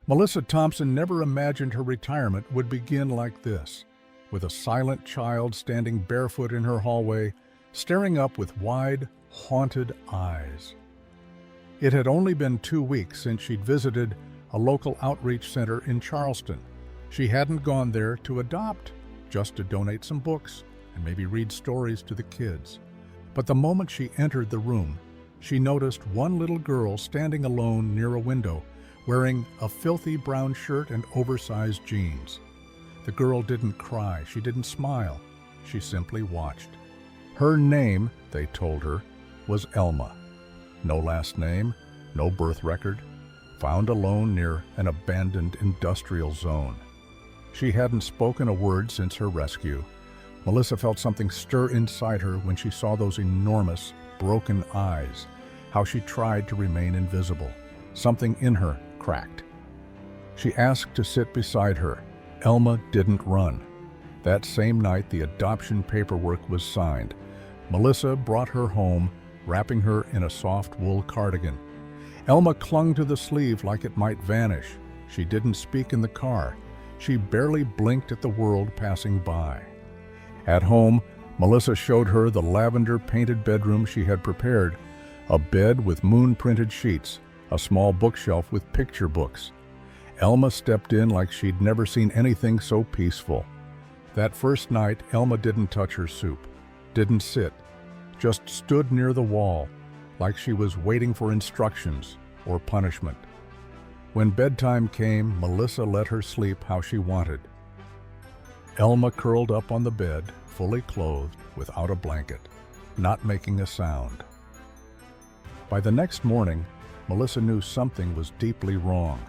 Melissa Thompson never imagined her retirement would begin like this, with a silent child standing barefoot in her hallway, staring up with wide, haunted eyes. It had only been 2 weeks since she'd visited a local outreach center in Charleston. She hadn't gone there to adopt, just to donate some books and maybe read stories to the kids. But the moment she entered the room, she noticed one little girl standing alone near a window, wearing a filthy brown shirt and oversized jeans. The girl didn't cry, she didn't smile, she simply watched. Her name, they told her, was Elma. No last name, no birth record, found alone near an abandoned industrial zone. She hadn't spoken a word since her rescue. Melissa felt something stir inside her when she saw those enormous, broken eyes, how she tried to remain invisible. Something in her cracked. She asked to sit beside her. Elma didn't run. That same night, the adoption paperwork was signed. Melissa brought her home, wrapping her in a soft wool cardigan. Elma clung to the sleeve like it might vanish. She didn't speak in the car. She barely blinked at the world passing by. At home, Melissa showed her the lavender-painted bedroom she had prepared, a bed with moon-printed sheets, a small bookshelf with picture books. Elma stepped in like she'd never seen anything so peaceful. That first night, Elma didn't touch her soup, didn't sit, just stood near the wall, like she was waiting for instructions or punishment. When bedtime came, Melissa let her sleep how she wanted. Elma curled up on the bed, fully clothed, without a blanket, not making a sound. By the next morning, Melissa knew something was deeply wrong.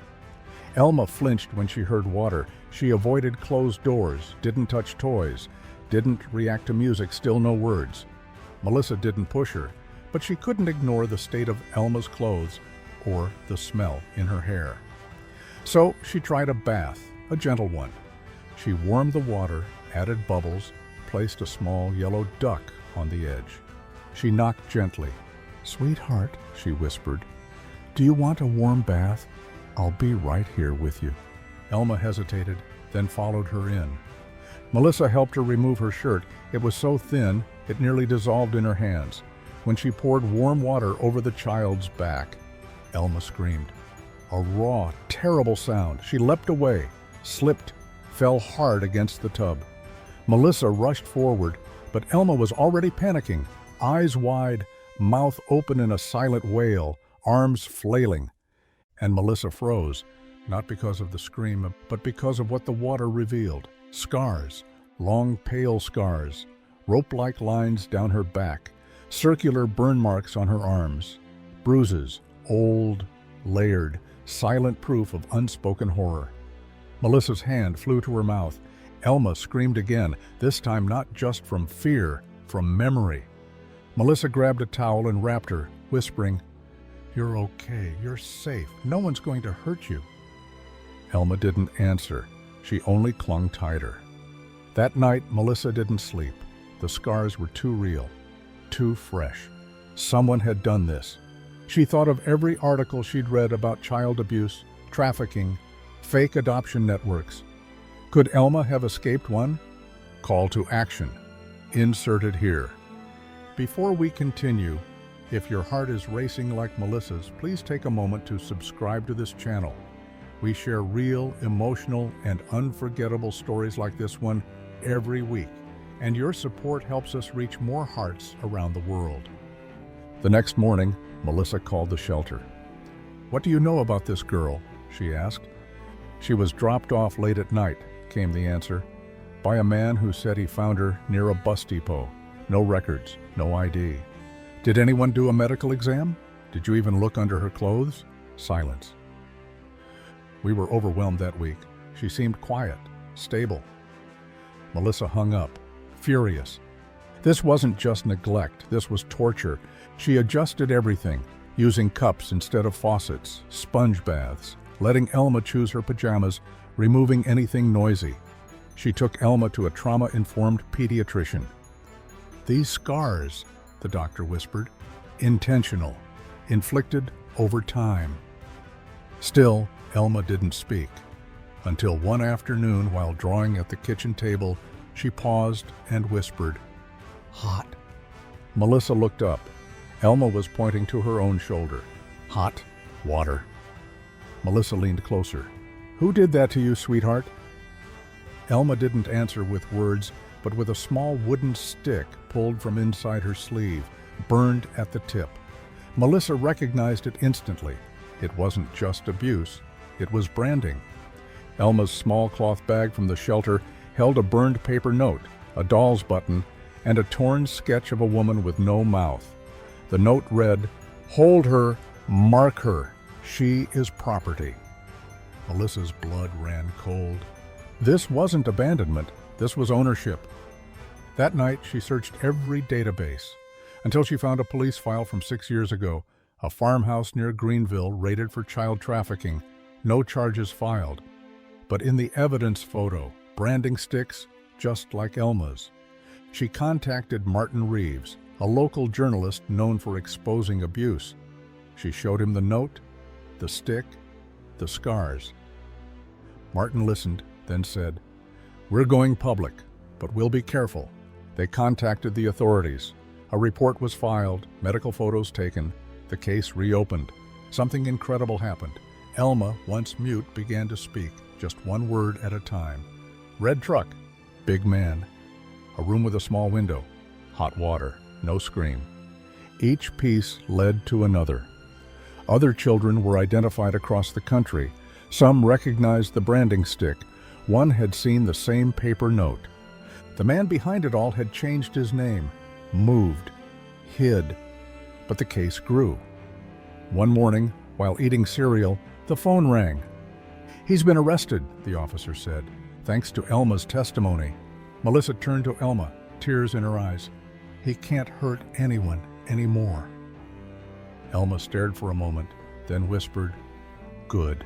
Elma flinched when she heard water. She avoided closed doors, didn't touch toys, didn't react to music, still no words. Melissa didn't push her, but she couldn't ignore the state of Elma's clothes or the smell in her hair. So she tried a bath, a gentle one. She warmed the water, added bubbles, placed a small yellow duck on the edge. She knocked gently. "Sweetheart," she whispered, "do you want a warm bath? I'll be right here with you." Elma hesitated, then followed her in. Melissa helped her remove her shirt. It was so thin, it nearly dissolved in her hands. When she poured warm water over the child's back, Elma screamed. A raw, terrible sound. She leapt away, slipped, fell hard against the tub. Melissa rushed forward, but Elma was already panicking, eyes wide, mouth open in a silent wail, arms flailing. And Melissa froze, not because of the scream, but because of what the water revealed. Scars, long pale scars, rope-like lines down her back, circular burn marks on her arms, bruises, old, layered, silent proof of unspoken horror. Melissa's hand flew to her mouth. Elma screamed again, this time not just from fear, from memory. Melissa grabbed a towel and wrapped her, whispering, "You're okay, you're safe, no one's going to hurt you." Elma didn't answer. She only clung tighter. That night, Melissa didn't sleep. The scars were too real, too fresh. Someone had done this. She thought of every article she'd read about child abuse, trafficking, fake adoption networks. Could Elma have escaped one? Call to action. Inserted here. Before we continue, if your heart is racing like Melissa's, please take a moment to subscribe to this channel. We share real, emotional, and unforgettable stories like this one every week, and your support helps us reach more hearts around the world. The next morning, Melissa called the shelter. "What do you know about this girl?" she asked. "She was dropped off late at night," came the answer, "by a man who said he found her near a bus depot. No records, no ID. Did anyone do a medical exam? Did you even look under her clothes?" Silence. "We were overwhelmed that week. She seemed quiet, stable." Melissa hung up, furious. This wasn't just neglect, this was torture. She adjusted everything, using cups instead of faucets, sponge baths, letting Elma choose her pajamas, removing anything noisy. She took Elma to a trauma-informed pediatrician. "These scars," the doctor whispered, "intentional, inflicted over time." Still, Elma didn't speak. Until one afternoon, while drawing at the kitchen table, she paused and whispered, "Hot." Melissa looked up. Elma was pointing to her own shoulder. "Hot water." Melissa leaned closer. "Who did that to you, sweetheart?" Elma didn't answer with words, but with a small wooden stick pulled from inside her sleeve, burned at the tip. Melissa recognized it instantly. It wasn't just abuse, it was branding. Elma's small cloth bag from the shelter held a burned paper note, a doll's button, and a torn sketch of a woman with no mouth. The note read, "Hold her, mark her. She is property." Melissa's blood ran cold. This wasn't abandonment, this was ownership. That night, she searched every database until she found a police file from 6 years ago, a farmhouse near Greenville raided for child trafficking, no charges filed. But in the evidence photo, branding sticks just like Elma's. She contacted Martin Reeves, a local journalist known for exposing abuse. She showed him the note, the stick, the scars. Martin listened, then said, "We're going public, but we'll be careful." They contacted the authorities. A report was filed, medical photos taken, the case reopened. Something incredible happened. Elma, once mute, began to speak, just one word at a time. "Red truck." "Big man." "A room with a small window." "Hot water." No scream. Each piece led to another. Other children were identified across the country. Some recognized the branding stick. One had seen the same paper note. The man behind it all had changed his name, moved, hid. But the case grew. One morning, while eating cereal, the phone rang. "He's been arrested," the officer said, "thanks to Elma's testimony." Melissa turned to Elma, tears in her eyes. "He can't hurt anyone anymore." Elma stared for a moment, then whispered, "Good."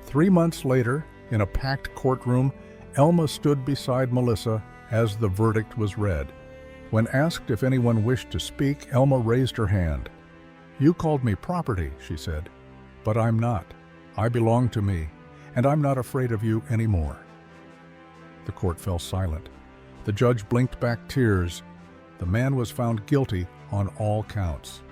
3 months later, in a packed courtroom, Elma stood beside Melissa as the verdict was read. When asked if anyone wished to speak, Elma raised her hand. "You called me property," she said, "but I'm not. I belong to me, and I'm not afraid of you anymore." The court fell silent. The judge blinked back tears. The man was found guilty on all counts.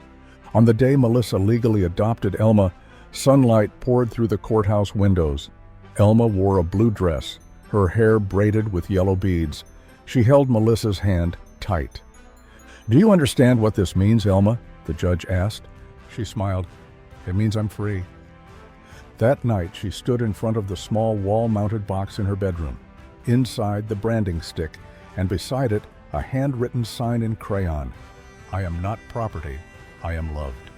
On the day Melissa legally adopted Elma, sunlight poured through the courthouse windows. Elma wore a blue dress, her hair braided with yellow beads. She held Melissa's hand tight. "Do you understand what this means, Elma?" the judge asked. She smiled. "It means I'm free." That night, she stood in front of the small wall-mounted box in her bedroom. Inside, the branding stick, and beside it, a handwritten sign in crayon. "I am not property, I am loved."